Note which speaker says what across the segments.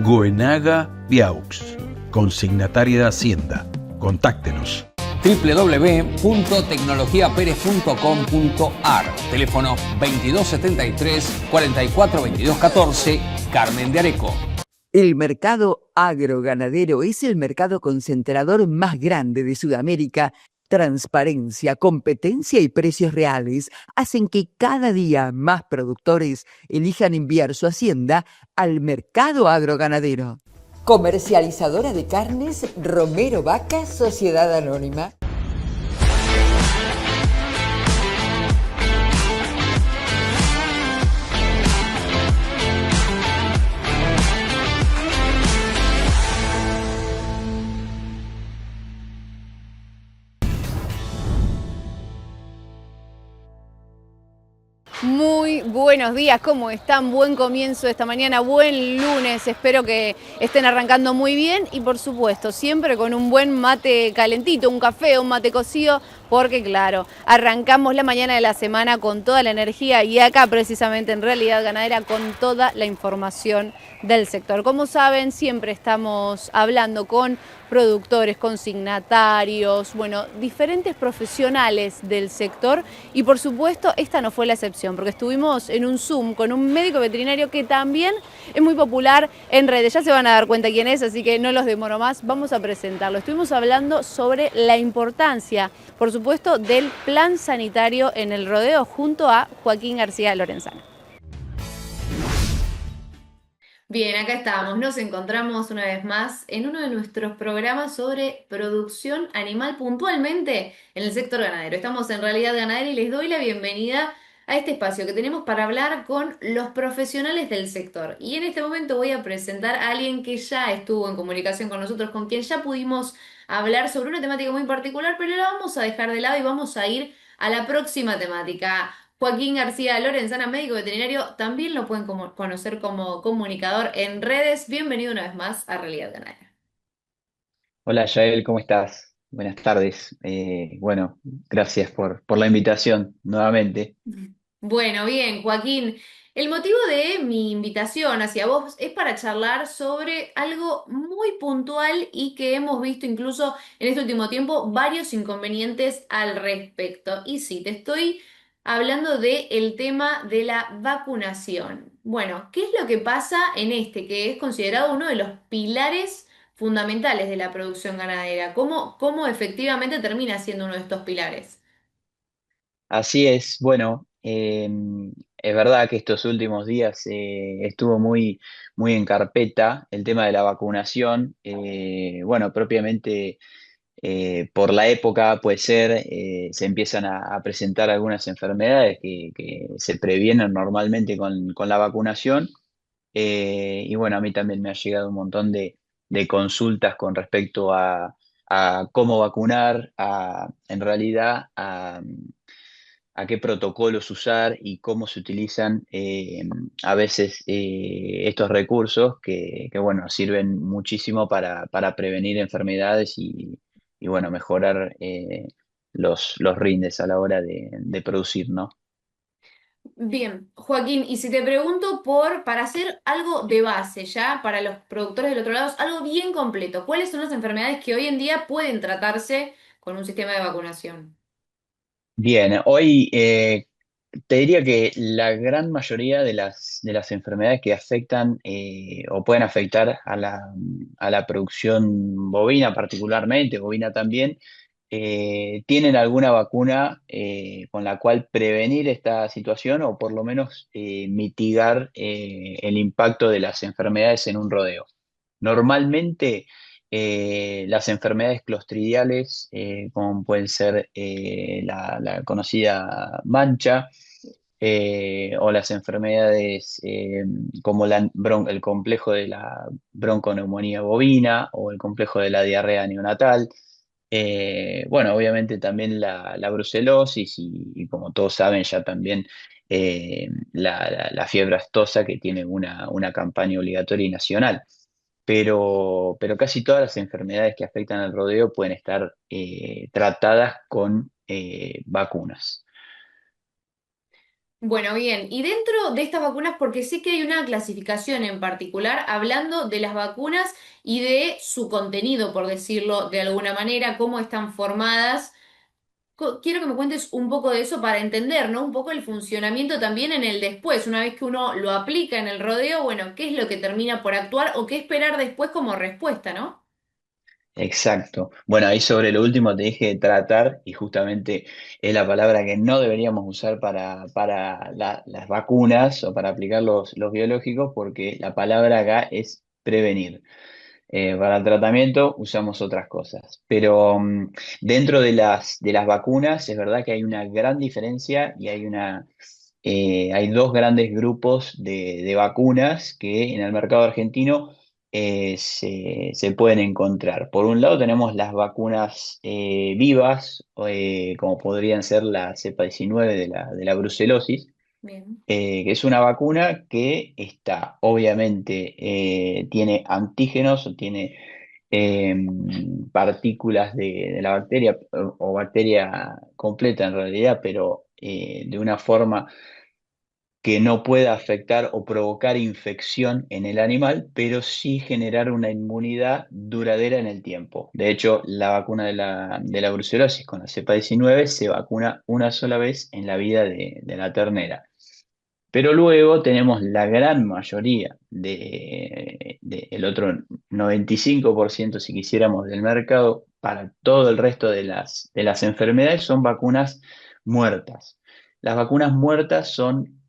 Speaker 1: Goenaga Viaux, consignataria de Hacienda. Contáctenos.
Speaker 2: www.tecnologiaperez.com.ar. Teléfono 2273 442214, Carmen de Areco.
Speaker 3: El mercado agroganadero es el mercado concentrador más grande de Sudamérica. Transparencia, competencia y precios reales hacen que cada día más productores elijan enviar su hacienda al mercado agroganadero. Comercializadora de carnes Romero Vaca Sociedad Anónima.
Speaker 4: Muy buenos días, ¿cómo están? Buen comienzo de esta mañana, buen lunes, espero que estén arrancando muy bien y por supuesto siempre con un buen mate calentito, un café, un mate cocido, porque claro, arrancamos la mañana de la semana con toda la energía y acá precisamente en Realidad Ganadera con toda la información del sector. Como saben, siempre estamos hablando con productores, consignatarios, bueno, diferentes profesionales del sector y por supuesto esta no fue la excepción porque estuvimos en un Zoom con un médico veterinario que también es muy popular en redes, ya se van a dar cuenta quién es, así que no los demoro más, vamos a presentarlo. Estuvimos hablando sobre la importancia, por supuesto, del plan sanitario en el rodeo junto a Joaquín García Lorenzana. Bien, acá estamos, nos encontramos una vez más en uno de nuestros programas sobre producción animal, puntualmente en el sector ganadero. Estamos en Realidad Ganadera y les doy la bienvenida a este espacio que tenemos para hablar con los profesionales del sector. Y en este momento voy a presentar a alguien que ya estuvo en comunicación con nosotros, con quien ya pudimos hablar sobre una temática muy particular, pero la vamos a dejar de lado y vamos a ir a la próxima temática. Joaquín García Lorenzana, médico veterinario, también lo pueden conocer como comunicador en redes. Bienvenido una vez más a Realidad Ganadera.
Speaker 5: Hola Yael, ¿cómo estás? Buenas tardes. Bueno, gracias por la invitación nuevamente.
Speaker 4: Bueno, bien, Joaquín. El motivo de mi invitación hacia vos es para charlar sobre algo muy puntual y que hemos visto incluso en este último tiempo varios inconvenientes al respecto. Y sí, te estoy hablando del tema de la vacunación. Bueno, ¿qué es lo que pasa en este, que es considerado uno de los pilares fundamentales de la producción ganadera? ¿Cómo efectivamente termina siendo uno de estos pilares?
Speaker 5: Así es, bueno, es verdad que estos últimos días estuvo muy en carpeta el tema de la vacunación. Bueno, propiamente por la época puede ser, se empiezan a presentar algunas enfermedades que se previenen normalmente con la vacunación. Y bueno, a mí también me ha llegado un montón de consultas con respecto a cómo vacunar, en realidad a qué protocolos usar y cómo se utilizan a veces estos recursos que, bueno, sirven muchísimo para prevenir enfermedades y, bueno, mejorar los rindes a la hora de producir, ¿no?
Speaker 4: Bien, Joaquín, y si te pregunto para hacer algo de base, ya, para los productores del otro lado, algo bien completo, ¿cuáles son las enfermedades que hoy en día pueden tratarse con un sistema de vacunación?
Speaker 5: Bien, hoy te diría que la gran mayoría de las enfermedades que afectan o pueden afectar a la producción bovina particularmente, bovina también, tienen alguna vacuna con la cual prevenir esta situación o por lo menos mitigar el impacto de las enfermedades en un rodeo. Normalmente las enfermedades clostridiales, como pueden ser la conocida mancha, o las enfermedades como el complejo de la bronconeumonía bovina o el complejo de la diarrea neonatal. Bueno, obviamente también la brucelosis y como todos saben ya también la fiebre aftosa que tiene una campaña obligatoria y nacional. Pero casi todas las enfermedades que afectan al rodeo pueden estar tratadas con vacunas.
Speaker 6: Bueno, bien, y dentro de estas vacunas, porque sé que hay una clasificación en particular hablando de las vacunas y de su contenido, por decirlo de alguna manera, cómo están formadas. Quiero que me cuentes un poco de eso para entender, ¿no? Un poco el funcionamiento también en el después, una vez que uno lo aplica en el rodeo, bueno, qué es lo que termina por actuar o qué esperar después como respuesta, ¿no?
Speaker 5: Exacto. Bueno, ahí sobre lo último te dije tratar, y justamente es la palabra que no deberíamos usar para las vacunas o para aplicar los biológicos, porque la palabra acá es prevenir. Para el tratamiento usamos otras cosas, pero dentro de las vacunas es verdad que hay una gran diferencia y hay dos grandes grupos de vacunas que en el mercado argentino se pueden encontrar. Por un lado tenemos las vacunas vivas, como podrían ser la cepa 19 de la brucelosis,
Speaker 6: Bien.
Speaker 5: que es una vacuna que está, obviamente, tiene antígenos o tiene eh, partículas de la bacteria o bacteria completa en realidad, pero de una forma que no pueda afectar o provocar infección en el animal, pero sí generar una inmunidad duradera en el tiempo. De hecho, la vacuna de la brucelosis con la cepa 19 se vacuna una sola vez en la vida de la ternera. Pero luego tenemos la gran mayoría el otro 95% si quisiéramos, del mercado para todo el resto de las enfermedades son vacunas muertas. Las vacunas muertas son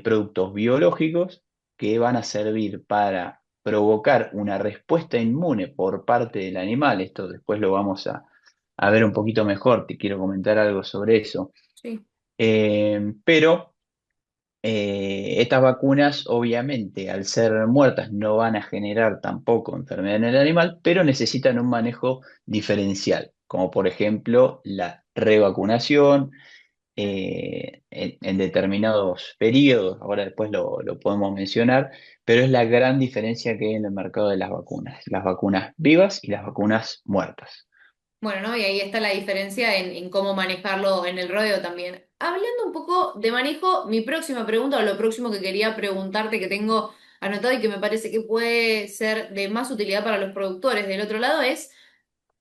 Speaker 5: productos biológicos que van a servir para provocar una respuesta inmune por parte del animal. Esto después lo vamos a ver un poquito mejor, te quiero comentar algo sobre eso.
Speaker 6: Sí.
Speaker 5: Pero estas vacunas, obviamente, al ser muertas, no van a generar tampoco enfermedad en el animal, pero necesitan un manejo diferencial, como por ejemplo la revacunación en determinados periodos, ahora después lo podemos mencionar, pero es la gran diferencia que hay en el mercado de las vacunas vivas y las vacunas muertas.
Speaker 6: Bueno, ¿no? Y ahí está la diferencia en cómo manejarlo en el rodeo también. Hablando un poco de manejo, mi próxima pregunta o lo próximo que quería preguntarte que tengo anotado y que me parece que puede ser de más utilidad para los productores del otro lado es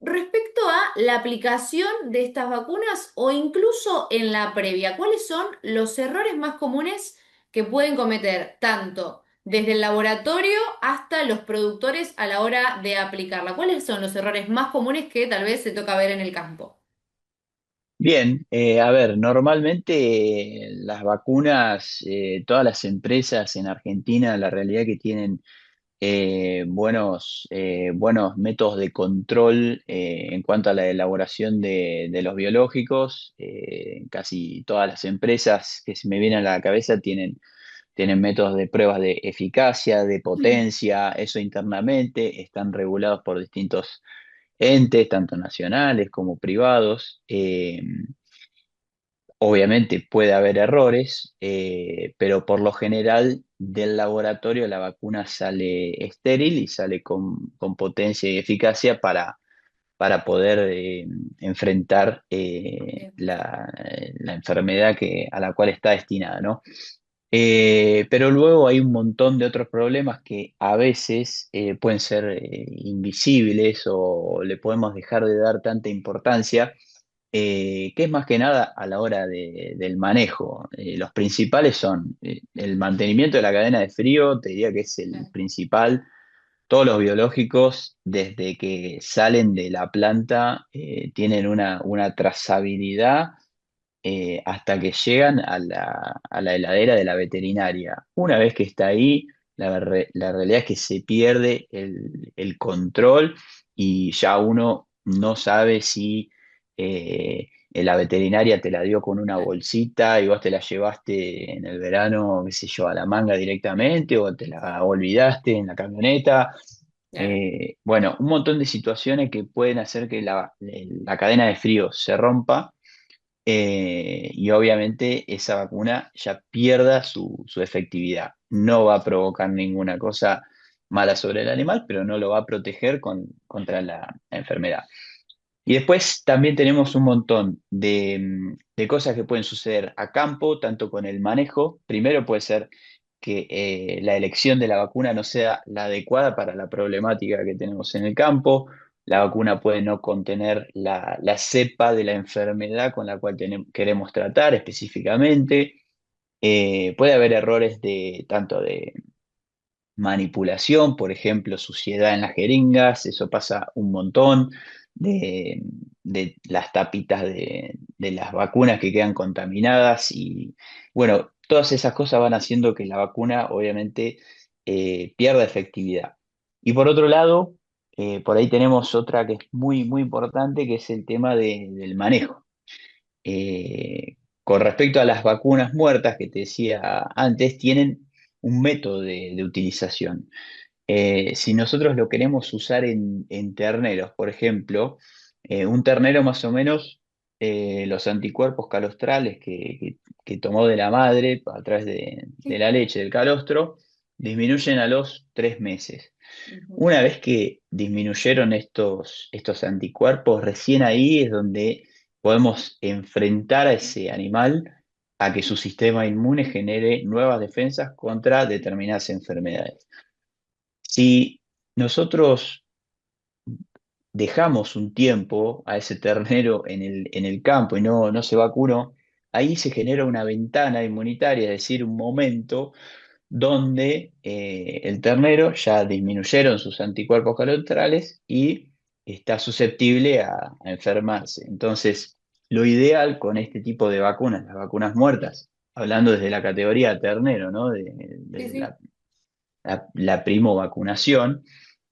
Speaker 6: respecto a la aplicación de estas vacunas o incluso en la previa. ¿Cuáles son los errores más comunes que pueden cometer tanto desde el laboratorio hasta los productores a la hora de aplicarla? ¿Cuáles son los errores más comunes que tal vez se toca ver en el campo?
Speaker 5: Bien, a ver, normalmente las vacunas, todas las empresas en Argentina, la realidad que tienen buenos métodos de control en cuanto a la elaboración de los biológicos. Casi todas las empresas que se me vienen a la cabeza tienen métodos de pruebas de eficacia, de
Speaker 6: Mm.
Speaker 5: potencia, eso internamente, están regulados por distintos entes, tanto nacionales como privados. Obviamente puede haber errores, pero por lo general del laboratorio la vacuna sale estéril y sale con potencia y eficacia para poder enfrentar la enfermedad a la cual está destinada, ¿no? Pero luego hay un montón de otros problemas que a veces pueden ser invisibles o le podemos dejar de dar tanta importancia, que es más que nada a la hora del manejo. Los principales son el mantenimiento de la cadena de frío, te diría que es el principal. Todos los biológicos, desde que salen de la planta, tienen una trazabilidad hasta que llegan a la heladera de la veterinaria. Una vez que está ahí, la realidad es que se pierde el control y ya uno no sabe si la veterinaria te la dio con una bolsita y vos te la llevaste en el verano, qué sé yo, a la manga directamente o te la olvidaste en la camioneta.
Speaker 6: Claro.
Speaker 5: Bueno, un montón de situaciones que pueden hacer que la cadena de frío se rompa, y obviamente esa vacuna ya pierda su efectividad. No va a provocar ninguna cosa mala sobre el animal, pero no lo va a proteger contra la enfermedad. Y después también tenemos un montón de cosas que pueden suceder a campo, tanto con el manejo. Primero puede ser que la elección de la vacuna no sea la adecuada para la problemática que tenemos en el campo. La vacuna puede no contener la cepa de la enfermedad con la cual queremos tratar específicamente. Puede haber errores tanto de manipulación, por ejemplo, suciedad en las jeringas, eso pasa un montón, de las tapitas de las vacunas que quedan contaminadas y bueno, todas esas cosas van haciendo que la vacuna obviamente pierda efectividad. Y por otro lado, por ahí tenemos otra que es muy, muy importante, que es el tema del manejo. Con respecto a las vacunas muertas que te decía antes, tienen un método de utilización. Si nosotros lo queremos usar en terneros, por ejemplo, un ternero más o menos, los anticuerpos calostrales que tomó de la madre a través de la leche del calostro, disminuyen a los 3 meses.
Speaker 6: Ujú.
Speaker 5: Una vez que disminuyeron estos anticuerpos, recién ahí es donde podemos enfrentar a ese animal a que su sistema inmune genere nuevas defensas contra determinadas enfermedades. Si nosotros dejamos un tiempo a ese ternero en el campo y no se vacunó, ahí se genera una ventana inmunitaria, es decir, un momento donde el ternero ya disminuyeron sus anticuerpos colaterales y está susceptible a enfermarse. Entonces, lo ideal con este tipo de vacunas, las vacunas muertas, hablando desde la categoría ternero, ¿no?
Speaker 6: Sí,
Speaker 5: De
Speaker 6: sí.
Speaker 5: la primovacunación,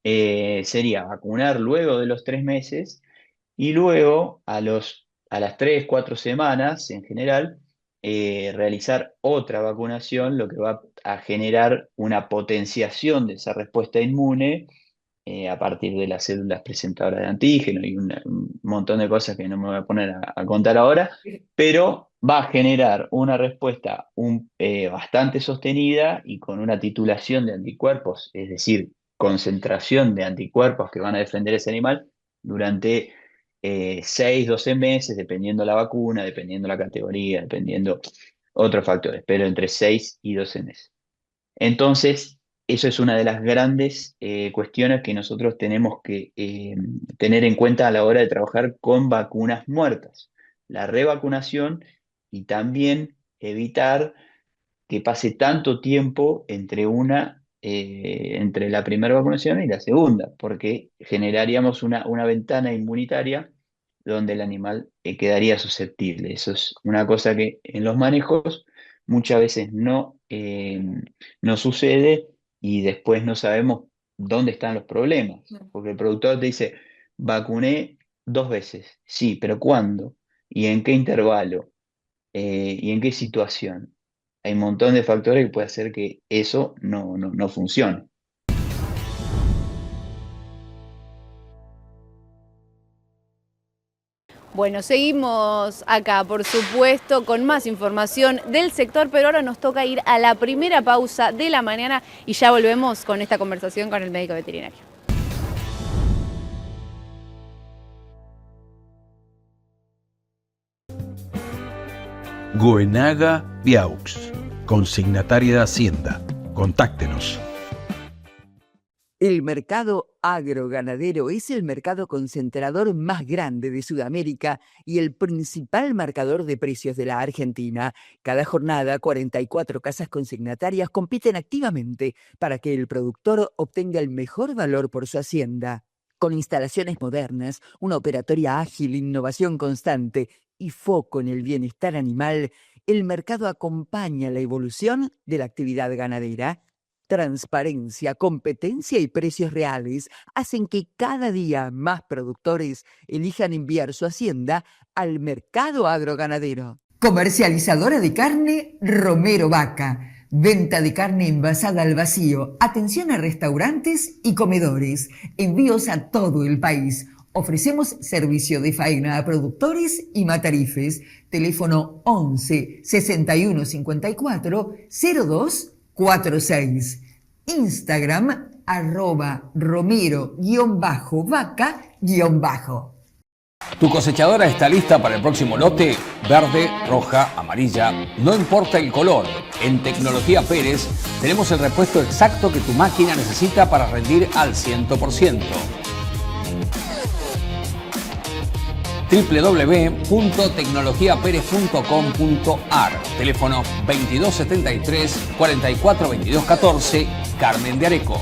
Speaker 5: sería vacunar luego de los 3 meses y luego a las 3, 4 semanas en general, realizar otra vacunación, lo que va a generar una potenciación de esa respuesta inmune a partir de las células presentadoras de antígeno y un montón de cosas que no me voy a poner a contar ahora, pero va a generar una respuesta bastante sostenida y con una titulación de anticuerpos, es decir, concentración de anticuerpos que van a defender ese animal durante 6, 12 meses, dependiendo la vacuna, dependiendo la categoría, dependiendo otros factores, pero entre 6 y 12 meses. Entonces, eso es una de las grandes cuestiones que nosotros tenemos que tener en cuenta a la hora de trabajar con vacunas muertas. La revacunación y también evitar que pase tanto tiempo entre la primera vacunación y la segunda, porque generaríamos una ventana inmunitaria donde el animal quedaría susceptible. Eso es una cosa que en los manejos muchas veces no sucede y después no sabemos dónde están los problemas, porque el productor te dice, vacuné 2 veces, sí, pero ¿cuándo? ¿Y en qué intervalo? ¿Y en qué situación? Hay un montón de factores que puede hacer que eso no funcione.
Speaker 4: Bueno, seguimos acá, por supuesto, con más información del sector, pero ahora nos toca ir a la primera pausa de la mañana y ya volvemos con esta conversación con el médico veterinario.
Speaker 1: Goenaga Viaux, consignataria de Hacienda. Contáctenos.
Speaker 3: El mercado agroganadero es el mercado concentrador más grande de Sudamérica y el principal marcador de precios de la Argentina. Cada jornada, 44 casas consignatarias compiten activamente para que el productor obtenga el mejor valor por su hacienda. Con instalaciones modernas, una operatoria ágil, innovación constante y foco en el bienestar animal, el mercado acompaña la evolución de la actividad ganadera. Transparencia, competencia y precios reales hacen que cada día más productores elijan enviar su hacienda al mercado agroganadero. Comercializadora de carne Romero Vaca. Venta de carne envasada al vacío. Atención a restaurantes y comedores. Envíos a todo el país. Ofrecemos servicio de faena a productores y matarifes. Teléfono 11 61 54 02 46. Instagram @romero_vaca_.
Speaker 2: ¿Tu cosechadora está lista para el próximo lote? Verde, roja, amarilla, no importa el color. En Tecnología Pérez tenemos el repuesto exacto que tu máquina necesita para rendir al 100%. www.tecnologiaperez.com.ar. Teléfono 2273 44 22 14, Carmen de Areco.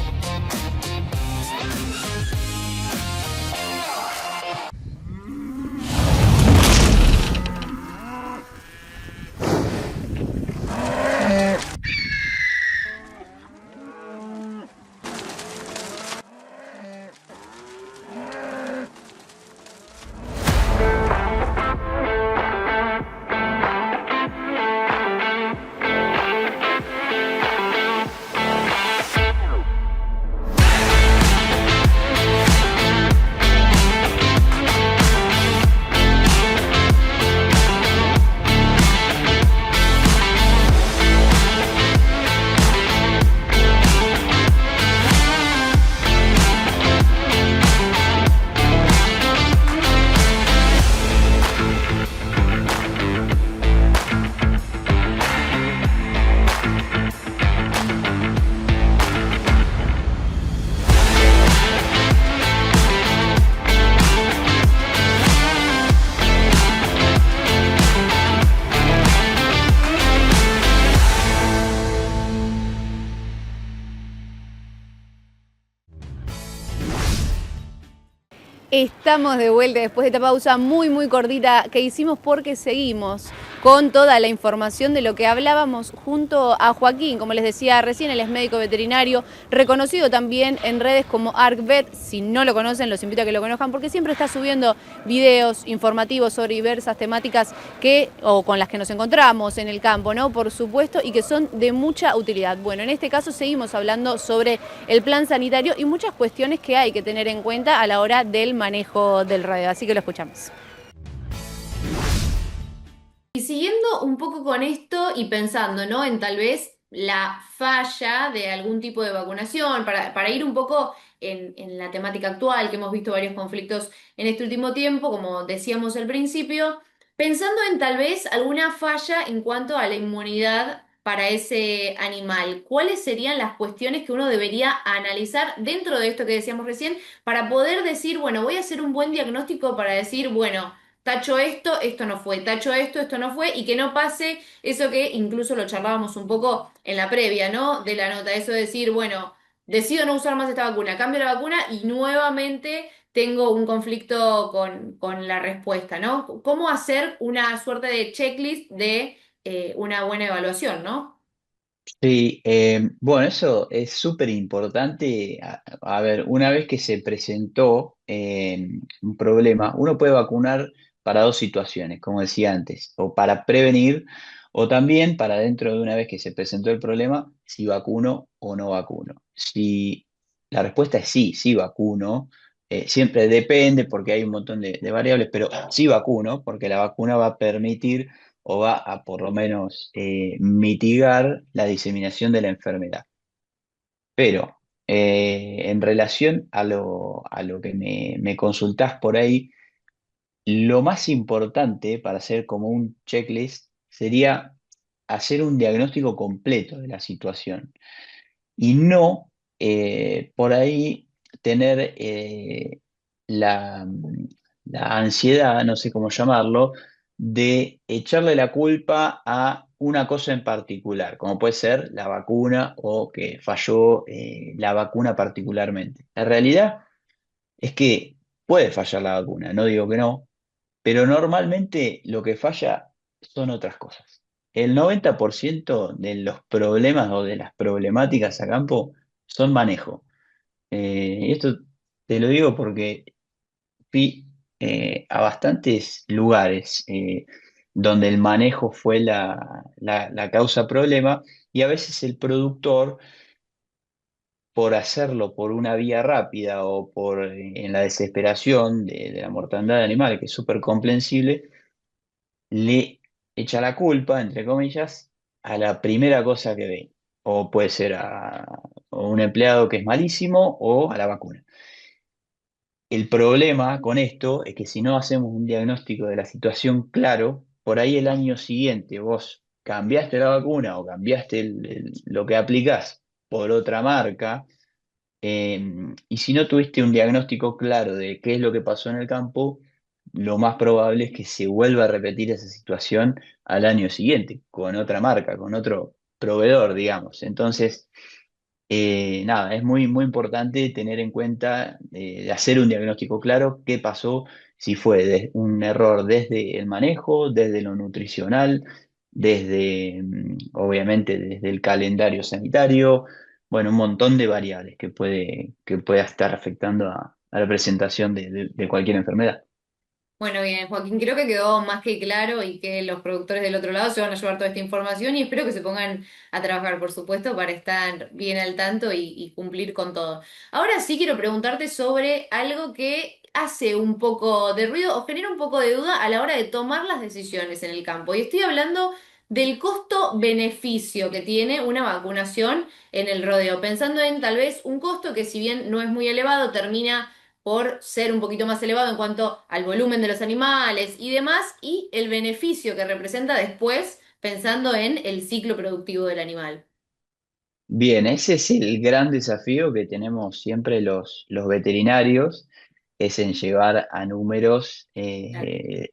Speaker 4: Estamos de vuelta después de esta pausa muy cortita que hicimos porque seguimos con toda la información de lo que hablábamos junto a Joaquín. Como les decía recién, él es médico veterinario, reconocido también en redes como ArcVet. Si no lo conocen, los invito a que lo conozcan porque siempre está subiendo videos informativos sobre diversas temáticas con las que nos encontramos en el campo, ¿no? Por supuesto, y que son de mucha utilidad. Bueno, en este caso seguimos hablando sobre el plan sanitario y muchas cuestiones que hay que tener en cuenta a la hora del manejo del radio. Así que lo escuchamos.
Speaker 6: Y siguiendo un poco con esto y pensando, ¿no? En tal vez la falla de algún tipo de vacunación, para ir un poco en la temática actual, que hemos visto varios conflictos en este último tiempo, como decíamos al principio, pensando en tal vez alguna falla en cuanto a la inmunidad para ese animal, ¿cuáles serían las cuestiones que uno debería analizar dentro de esto que decíamos recién para poder decir, bueno, voy a hacer un buen diagnóstico para decir, bueno, tacho esto, esto no fue, tacho esto no fue, y que no pase eso que incluso lo charlábamos un poco en la previa, ¿no? De la nota, eso de decir, bueno, decido no usar más esta vacuna, cambio la vacuna y nuevamente tengo un conflicto con la respuesta, ¿no? ¿Cómo hacer una suerte de checklist de una buena evaluación, ¿no?
Speaker 5: Sí, bueno, eso es súper importante. A ver, una vez que se presentó un problema, uno puede vacunar para dos situaciones, como decía antes, o para prevenir, o también para dentro de una vez que se presentó el problema, si vacuno o no vacuno. Si la respuesta es sí, sí vacuno, siempre depende porque hay un montón de variables, pero sí vacuno, porque la vacuna va a permitir o va a por lo menos mitigar la diseminación de la enfermedad. Pero en relación a lo que me consultás por ahí, lo más importante para hacer como un checklist sería hacer un diagnóstico completo de la situación y no por ahí tener la, la ansiedad, no sé cómo llamarlo, de echarle la culpa a una cosa en particular, como puede ser la vacuna o que falló la vacuna particularmente. La realidad es que puede fallar la vacuna, no digo que no, pero normalmente lo que falla son otras cosas. El 90% de los problemas o de las problemáticas a campo son manejo. Y esto te lo digo porque fui a bastantes lugares donde el manejo fue la causa problema y a veces el productor, por hacerlo por una vía rápida o en la desesperación de la mortandad de animales, que es súper comprensible, le echa la culpa, entre comillas, a la primera cosa que ve. O puede ser a un empleado que es malísimo o a la vacuna. El problema con esto es que si no hacemos un diagnóstico de la situación claro, por ahí el año siguiente vos cambiaste la vacuna o cambiaste lo que aplicás por otra marca, y si no tuviste un diagnóstico claro de qué es lo que pasó en el campo, lo más probable es que se vuelva a repetir esa situación al año siguiente, con otra marca, con otro proveedor, digamos. Entonces, nada, es muy, muy importante tener en cuenta, de hacer un diagnóstico claro, qué pasó, si fue un error desde el manejo, desde lo nutricional, desde, obviamente, desde el calendario sanitario, bueno, un montón de variables que pueda estar afectando a la presentación de cualquier enfermedad.
Speaker 6: Bueno, bien, Joaquín, creo que quedó más que claro y que los productores del otro lado se van a llevar toda esta información y espero que se pongan a trabajar, por supuesto, para estar bien al tanto y cumplir con todo. Ahora sí quiero preguntarte sobre algo que hace un poco de ruido o genera un poco de duda a la hora de tomar las decisiones en el campo. Y estoy hablando del costo-beneficio que tiene una vacunación en el rodeo, pensando en tal vez un costo que si bien no es muy elevado, termina por ser un poquito más elevado en cuanto al volumen de los animales y demás, y el beneficio que representa después pensando en el ciclo productivo del animal.
Speaker 5: Bien, ese es el gran desafío que tenemos siempre los veterinarios, es en llevar a números,
Speaker 6: Claro.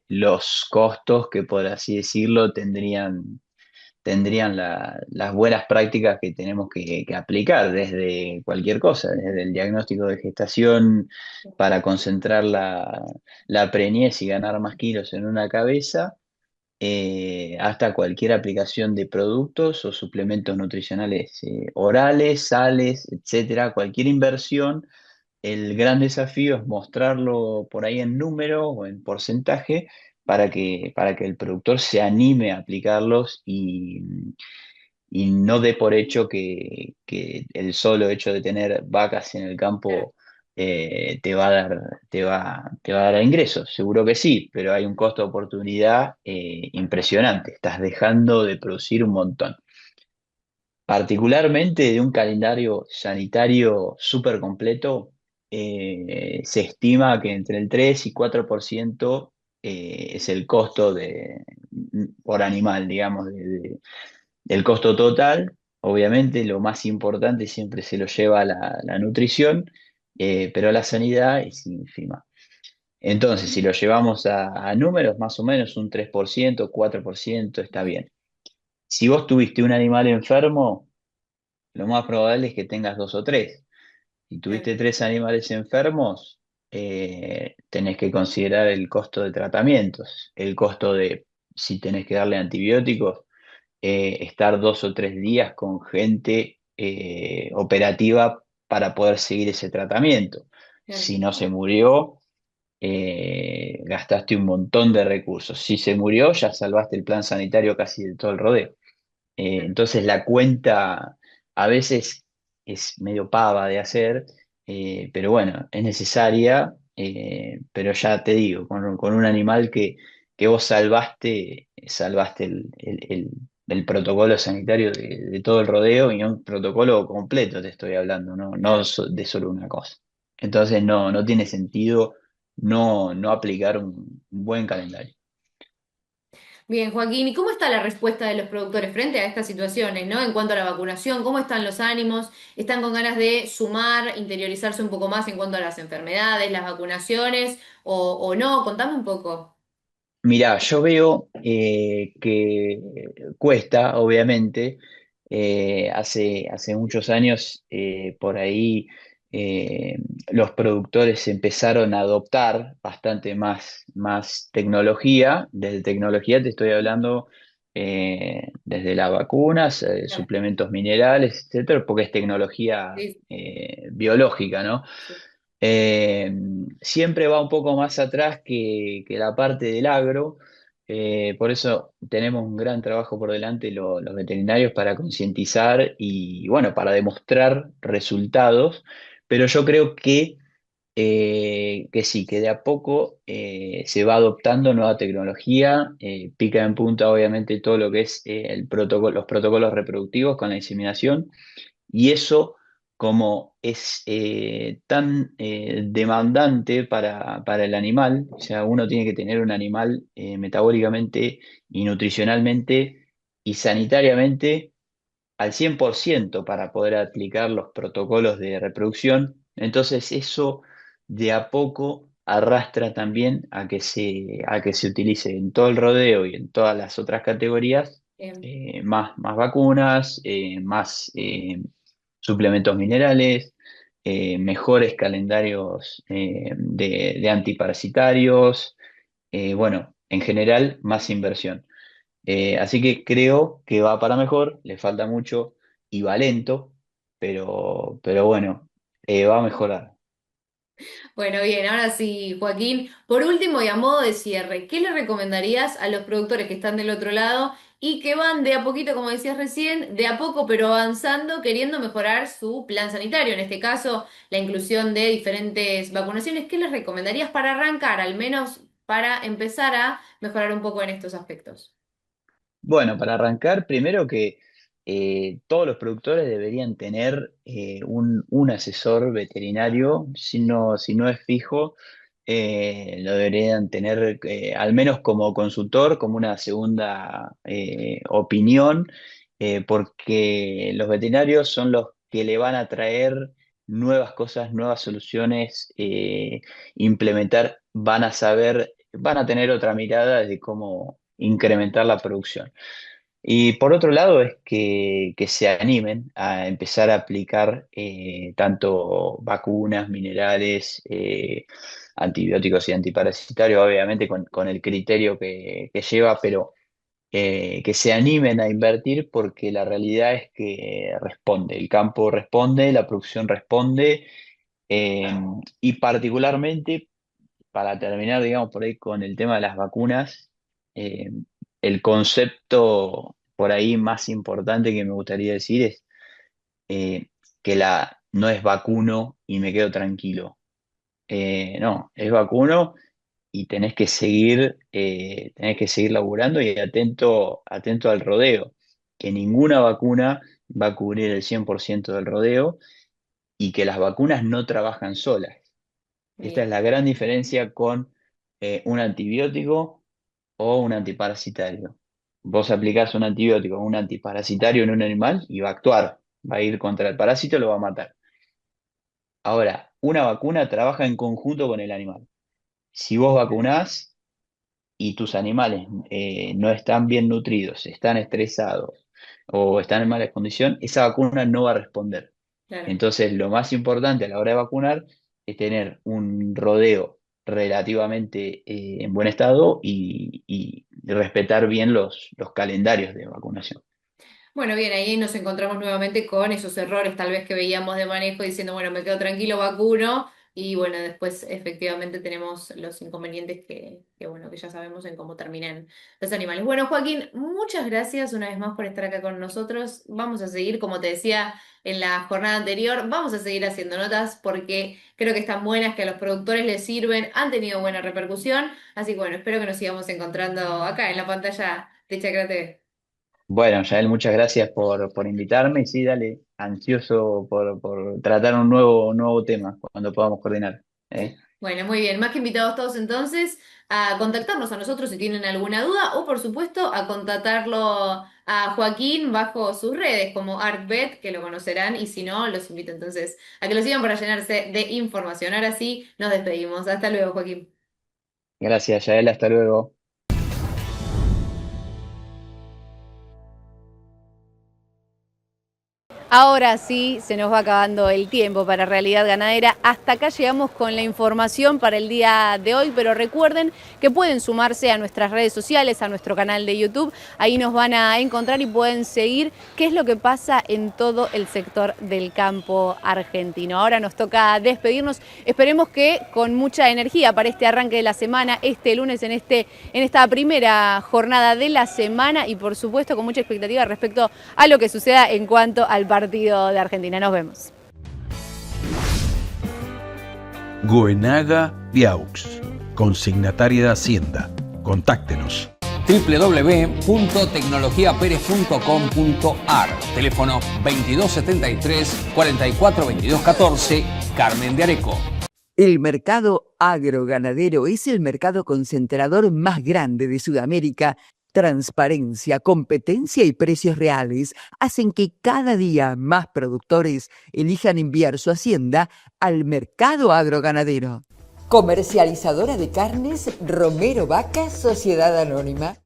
Speaker 5: los costos que, por así decirlo, tendrían las buenas prácticas que tenemos que aplicar desde cualquier cosa, desde el diagnóstico de gestación para concentrar la preñez y ganar más kilos en una cabeza, hasta cualquier aplicación de productos o suplementos nutricionales, orales, sales, etcétera, cualquier inversión. El gran desafío es mostrarlo por ahí en número o en porcentaje para que el productor se anime a aplicarlos y no dé por hecho que el solo hecho de tener vacas en el campo, te va a dar ingresos. Seguro que sí, pero hay un costo de oportunidad, impresionante. Estás dejando de producir un montón. Particularmente de un calendario sanitario súper completo, se estima que entre el 3 y 4%, es el costo por animal, digamos, del costo total. Obviamente lo más importante siempre se lo lleva la nutrición, pero la sanidad es ínfima. Entonces, si lo llevamos a números, más o menos un 3%, 4% está bien. Si vos tuviste un animal enfermo, lo más probable es que tengas dos o tres. Si
Speaker 6: Claro.
Speaker 5: tuviste tres animales enfermos, tenés que considerar el costo de tratamientos, el costo de si tenés que darle antibióticos, estar 2 o 3 días con gente, operativa para poder seguir ese tratamiento.
Speaker 6: Claro.
Speaker 5: Si no se murió, gastaste un montón de recursos. Si se murió, ya salvaste el plan sanitario casi de todo el rodeo. Entonces la cuenta a veces es medio pava de hacer, pero bueno, es necesaria, pero ya te digo, con un animal que vos salvaste el protocolo sanitario de todo el rodeo y un protocolo completo te estoy hablando, no
Speaker 6: Claro.
Speaker 5: de solo una cosa. Entonces no tiene sentido no aplicar un buen calendario.
Speaker 6: Bien, Joaquín, ¿y cómo está la respuesta de los productores frente a estas situaciones, ¿no? En cuanto a la vacunación, ¿cómo están los ánimos? ¿Están con ganas de sumar, interiorizarse un poco más en cuanto a las enfermedades, las vacunaciones o no? Contame un poco.
Speaker 5: Mirá, yo veo, que cuesta, obviamente. Hace muchos años, por ahí, los productores empezaron a adoptar bastante más tecnología. Desde tecnología te estoy hablando, desde las vacunas,
Speaker 6: Claro.
Speaker 5: suplementos minerales, etcétera, porque es tecnología,
Speaker 6: Sí,
Speaker 5: biológica, ¿no?
Speaker 6: sí.
Speaker 5: Eh, Siempre va un poco más atrás que la parte del agro, por eso tenemos un gran trabajo por delante los veterinarios para concientizar y bueno, para demostrar resultados, pero yo creo que sí, que de a poco, se va adoptando nueva tecnología, pica en punta obviamente todo lo que es, los protocolos reproductivos con la inseminación y eso como es tan demandante para el animal, o sea, uno tiene que tener un animal metabólicamente y nutricionalmente y sanitariamente al 100% para poder aplicar los protocolos de reproducción. Entonces eso de a poco arrastra también a que se utilice en todo el rodeo y en todas las otras categorías
Speaker 6: Bien.
Speaker 5: más vacunas, más suplementos minerales, mejores calendarios de antiparasitarios, bueno, en general más inversión. Así que creo que va para mejor, le falta mucho y va lento, pero bueno, va a mejorar.
Speaker 6: Bueno, bien, ahora sí, Joaquín. Por último y a modo de cierre, ¿qué le recomendarías a los productores que están del otro lado y que van de a poquito, como decías recién, de a poco pero avanzando, queriendo mejorar su plan sanitario? En este caso, la inclusión de diferentes vacunaciones. ¿Qué les recomendarías para arrancar, al menos para empezar a mejorar un poco en estos aspectos?
Speaker 5: Bueno, para arrancar, primero que todos los productores deberían tener un asesor veterinario, si no es fijo, lo deberían tener al menos como consultor, como una segunda opinión, porque los veterinarios son los que le van a traer nuevas cosas, nuevas soluciones, implementar, van a saber, van a tener otra mirada de cómo incrementar la producción. Y por otro lado es que se animen a empezar a aplicar tanto vacunas, minerales, antibióticos y antiparasitarios, obviamente con el criterio que lleva, pero que se animen a invertir porque la realidad es que responde, el campo responde, la producción responde, eh, y particularmente para terminar, digamos, por ahí con el tema de las vacunas, eh, el concepto por ahí más importante que me gustaría decir es que no es vacuno y me quedo tranquilo. No, es vacuno y tenés que seguir laburando y atento al rodeo, que ninguna vacuna va a cubrir el 100% del rodeo y que las vacunas no trabajan solas. Esta es
Speaker 6: Bien.
Speaker 5: la gran diferencia con un antibiótico o un antiparasitario. Vos aplicás un antibiótico o un antiparasitario en un animal y va a actuar, va a ir contra el parásito y lo va a matar. Ahora, una vacuna trabaja en conjunto con el animal. Si vos vacunás y tus animales no están bien nutridos, están estresados o están en mala condición, esa vacuna no va a responder.
Speaker 6: Claro.
Speaker 5: Entonces, lo más importante a la hora de vacunar es tener un rodeo relativamente en buen estado y respetar bien los calendarios de vacunación.
Speaker 6: Bueno, bien, ahí nos encontramos nuevamente con esos errores tal vez que veíamos de manejo diciendo, bueno, me quedo tranquilo, vacuno, y bueno, después efectivamente tenemos los inconvenientes bueno, que ya sabemos en cómo terminan los animales. Bueno, Joaquín, muchas gracias una vez más por estar acá con nosotros. Vamos a seguir, como te decía en la jornada anterior, vamos a seguir haciendo notas porque creo que están buenas, que a los productores les sirven, han tenido buena repercusión, así que bueno, espero que nos sigamos encontrando acá en la pantalla de Chacra TV.
Speaker 5: Bueno, Yael, muchas gracias por invitarme y sí, dale, ansioso por tratar un nuevo tema cuando podamos coordinar. ¿Eh?
Speaker 6: Bueno, muy bien. Más que invitados todos entonces a contactarnos a nosotros si tienen alguna duda o por supuesto a contactarlo a Joaquín bajo sus redes como ArtBet, que lo conocerán y si no, los invito entonces a que lo sigan para llenarse de información. Ahora sí, nos despedimos. Hasta luego, Joaquín.
Speaker 5: Gracias, Yael, hasta luego.
Speaker 4: Ahora sí, se nos va acabando el tiempo para Realidad Ganadera. Hasta acá llegamos con la información para el día de hoy, pero recuerden que pueden sumarse a nuestras redes sociales, a nuestro canal de YouTube. Ahí nos van a encontrar y pueden seguir qué es lo que pasa en todo el sector del campo argentino. Ahora nos toca despedirnos. Esperemos que con mucha energía para este arranque de la semana, este lunes en esta primera jornada de la semana y por supuesto con mucha expectativa respecto a lo que suceda en cuanto al partido de Argentina. Nos vemos.
Speaker 1: Goenaga Viaux, consignataria de Hacienda. Contáctenos.
Speaker 2: www.tecnologiaperez.com.ar. Teléfono 2273 44 22 14, Carmen de Areco.
Speaker 3: El mercado agroganadero es el mercado concentrador más grande de Sudamérica. Transparencia, competencia y precios reales hacen que cada día más productores elijan enviar su hacienda al mercado agroganadero. Comercializadora de carnes Romero Vaca, Sociedad Anónima.